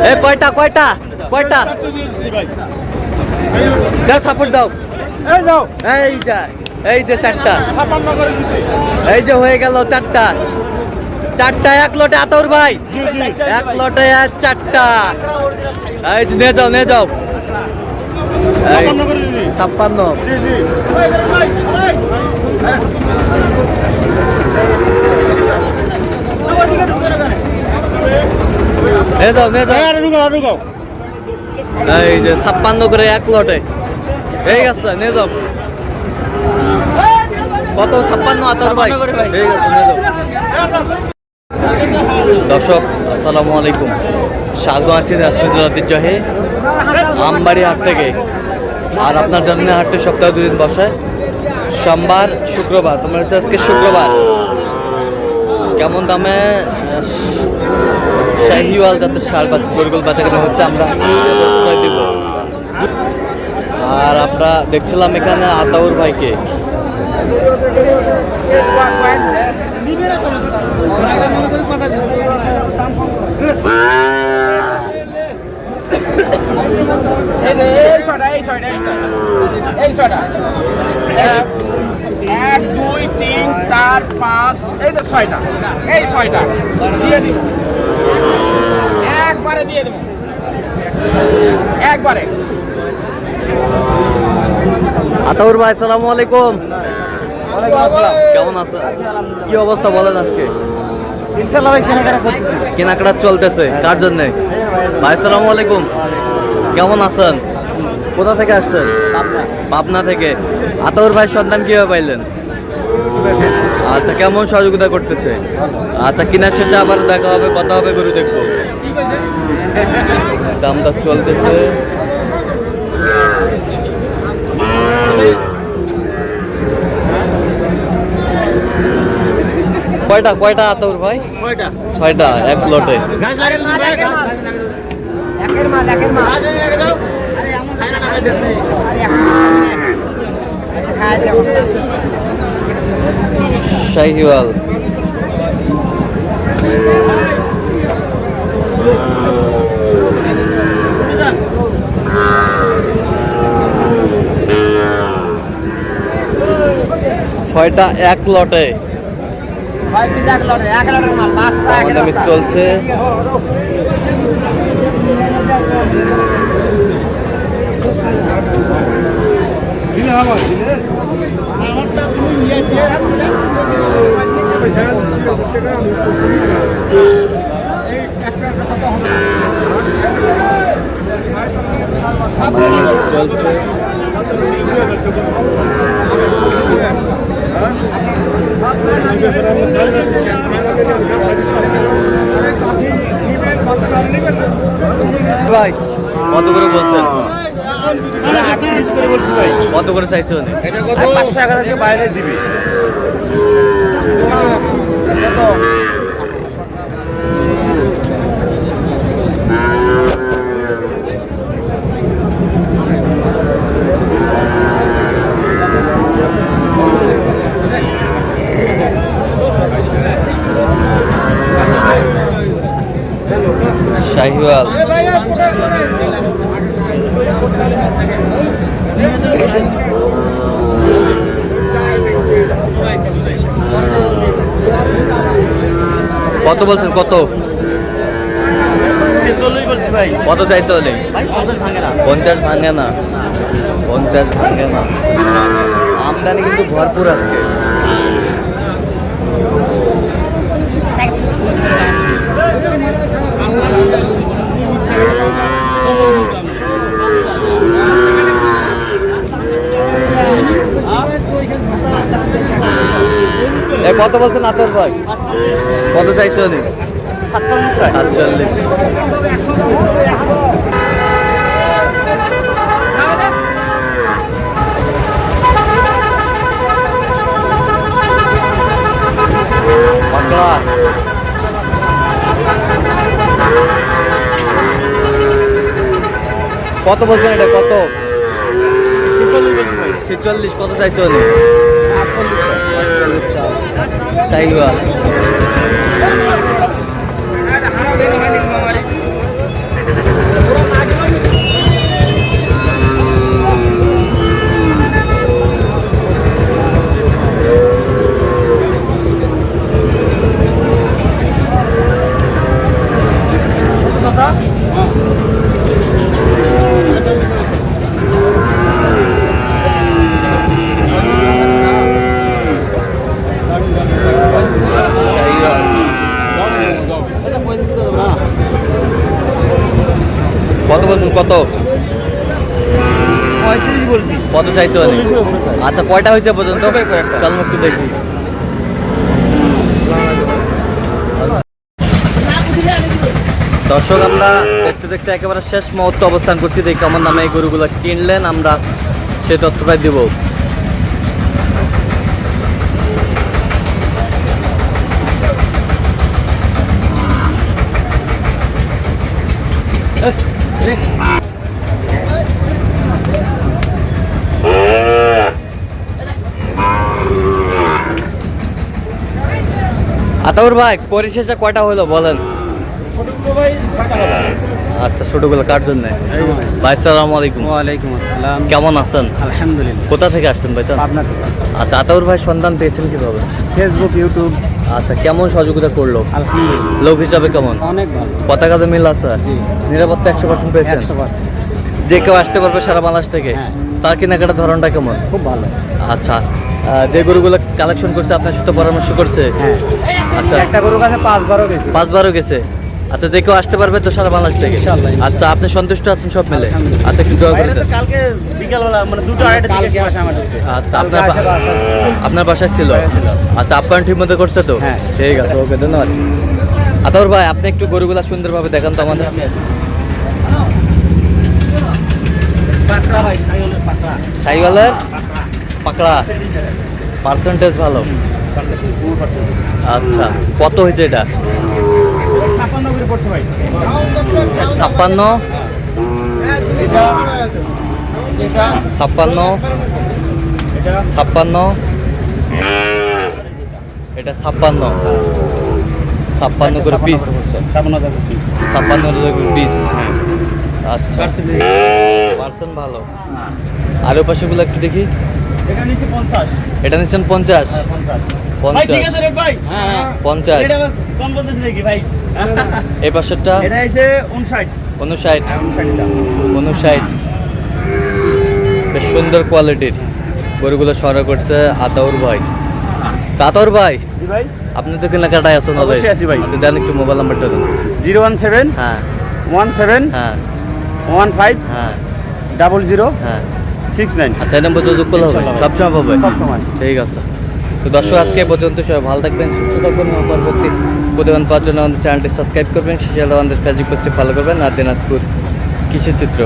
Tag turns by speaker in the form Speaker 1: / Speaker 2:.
Speaker 1: এই কয়টা কয়টা কয়টা দাও সাপোর্ট দাও এই যে চারটা এই যে হয়ে গেল চারটা চারটা এক লটে আতর ভাই এক লটে আর চারটা এই যে নিয়ে যাও 56 এই যে 56 করে এক লটে এই গেছে নিয়ে যাও কত 56 আতর ভাই এই গেছে নিয়ে যাও দর্শক আসসালামু আলাইকুম স্বাগত আছি রাজশাহী ঐতিহ্যবাহী আমবাড়ি হাট থেকে আর আপনার জানেন হাটটি সপ্তাহে 2 দিন বসে সোমবার শুক্রবার তোমার আজকে শুক্রবার কেমন দামে শাহিওয়াল জাতের সার গরুগুলো বাচ্চা কেনা হচ্ছে আমরা দিব আর আমরা দেখছিলাম এখানে আতাউর ভাইকে
Speaker 2: এক দুই তিন চার পাঁচ এই তো ছয়টা এই ছয়টা দিয়ে দিব একবারে দিয়ে দেবো একবারে
Speaker 1: আতাউর ভাই আসসালামু আলাইকুম কেমন আছেন কি অবস্থা বলেন আজকে কেনাকাটা চলতেছে কার জন্য ভাই আসসালামু আলাইকুম কেমন আছেন কোথা থেকে আসছেন পাবনা থেকে আতাউর ভাই সন্ধান কিভাবে পাইলেন আচ্ছা কেমন সহযোগিতা করতেছে আচ্ছা কেনার শেষে আবার দেখা হবে কথা হবে গরু দেখবো দাম দর চলতেছে কয়টা আতাউর ভাই ছয়টা এক লটে শাহিওয়াল ছয়টা এক লটে চলছে চলছে ভাই কত করে বলছেন কত করে চাইছো বাইরে দিবি শাহিওয়াল কত বলছেন কত কত চাইছে হলে 50 ভাঙে না 50 ভাঙে না আমদানি কিন্তু ভরপুর আজকে কত বলছেন আতর ভাই কত চাইছে উনি 47 পাগলা কত বলছেন এটা কত 46 কত চাইছে উনি শাহিওয়াল কত?
Speaker 2: 35 বলছি।
Speaker 1: কত চাইছো? আচ্ছা, কয়টা হয়েছে পর্যন্ত? চল একটু দেখি। দর্শক, আমরা দেখতে দেখতে একেবারে শেষ মুহূর্তে অবস্থান করছি। দেখি কেমন দামে এই গরুগুলো কিনলেন, আমরা সে তথ্যটাই দিব। আতাউর ভাই, পরিশেষে কয়টা হলো বলেন? আচ্ছা, ছোটগুলো কার জন্য? ভাই সালামু আলাইকুম।
Speaker 3: ওয়ালাইকুম আসসালাম।
Speaker 1: কেমন আছেন?
Speaker 3: আলহামদুলিল্লাহ।
Speaker 1: কোথা থেকে আসছেন ভাই?
Speaker 3: পাবনা থেকে।
Speaker 1: আচ্ছা, আতাউর ভাই সন্ধান পেয়েছেন কিভাবে?
Speaker 3: Facebook, YouTube.
Speaker 1: আচ্ছা, কেমন সহযোগিতা করলো?
Speaker 3: আলহামদুলিল্লাহ,
Speaker 1: লোক হিসাবে কেমন?
Speaker 3: অনেক ভালো।
Speaker 1: পতাকাতে মিল আছে?
Speaker 3: জি।
Speaker 1: নিরাপত্তা 100% পেয়েছেন?
Speaker 3: 100%।
Speaker 1: যে কেউ আসতে পারবে সারা বাংলাদেশ থেকে?
Speaker 3: হ্যাঁ।
Speaker 1: তার কেনাকাটার ধরনটা কেমন?
Speaker 3: খুব ভালো।
Speaker 1: আচ্ছা, যে গরুগুলো কালেকশন করছে আপনার সাথে পরামর্শ করছে?
Speaker 3: হ্যাঁ।
Speaker 1: আচ্ছা,
Speaker 3: একটা গরুর কাছে 5-12 গেছে।
Speaker 1: 5-12 গেছে। আচ্ছা, যে কেউ আসতে পারবে তো সারা বাংলাদেশ থেকে?
Speaker 3: ইনশাআল্লাহ।
Speaker 1: আচ্ছা, আপনি সন্তুষ্ট আছেন সব মিলে?
Speaker 3: আলহামদুলিল্লাহ।
Speaker 1: আচ্ছা, একটু দোয়া করে দেন।
Speaker 2: কালকে বিকালবেলা মানে 2টা-2:30
Speaker 3: কালকে আসে আমার কাছে।
Speaker 1: আচ্ছা,
Speaker 3: কালকে আসে বাসায়।
Speaker 1: আপনার বাসায় ছিল? আচ্ছা, আপ্যায়ন ঠিক মতো করছে তো?
Speaker 3: হ্যাঁ।
Speaker 1: ঠিক আছে, ওকে, ধন্যবাদ। আতাউর ভাই, আপনি একটু গরুগুলা সুন্দরভাবে দেখান তো আমাদের।
Speaker 2: পাকড়া ভাই, সাইওয়ালের পাকড়া।
Speaker 1: সাইওয়ালের পাকড়া, পার্সেন্টেজ ভালো। আচ্ছা, কত হয়েছে এটা?
Speaker 2: 56 করে পড়ছে ভাই।
Speaker 1: 56,
Speaker 2: এটা
Speaker 1: 56, 56, এটা 56, 56 করে পিস।
Speaker 3: 57,000 পিস।
Speaker 1: 56 করে পিস। আচ্ছা, পার্সেন্ট ভালো। আর ওই পাশেগুলো একটু দেখি।
Speaker 2: এটা নিচে 50।
Speaker 1: এটা নিচ্ছেন 50?
Speaker 2: 50 ভাই, ঠিক আছে রে ভাই।
Speaker 3: হ্যাঁ।
Speaker 1: 50।
Speaker 2: এটা আবার কম বলতেছ নাকি ভাই?
Speaker 1: এই পাশেরটা
Speaker 2: এটা এসে 59।
Speaker 1: 59,
Speaker 2: 59টা।
Speaker 1: 59। বেশ সুন্দর কোয়ালিটির গরুগুলো সংগ্রহ করছে আতাউর ভাই। আতাউর ভাই,
Speaker 2: জি ভাই।
Speaker 1: আপনি তো কেনাকাটায় আছেন?
Speaker 2: অবশ্যই আছি ভাই।
Speaker 1: আচ্ছা, দেন একটু মোবাইল নাম্বারটা দেন।
Speaker 2: 017
Speaker 1: হ্যাঁ
Speaker 2: 17
Speaker 1: হ্যাঁ
Speaker 2: 15
Speaker 1: হ্যাঁ
Speaker 2: 00
Speaker 1: হ্যাঁ।
Speaker 2: 69।
Speaker 1: আচ্ছা, এই নম্বর যোগাযোগ করলে হবে?
Speaker 2: ইনশাআল্লাহ।
Speaker 1: সবসময় পাবে?
Speaker 2: সবসময়।
Speaker 1: ঠিক আছে। তো দর্শক, আজকে এ পর্যন্ত। সবাই ভালো থাকবেন, সুস্থ থাকবেন এবং পরবর্তী প্রতিবেদন পাওয়ার জন্য আমাদের চ্যানেলটি সাবস্ক্রাইব করবেন, সেই সাথে আমাদের ফেসবুক পেজটি ফলো করবেন। আর দিনাজপুর কৃষি চিত্র।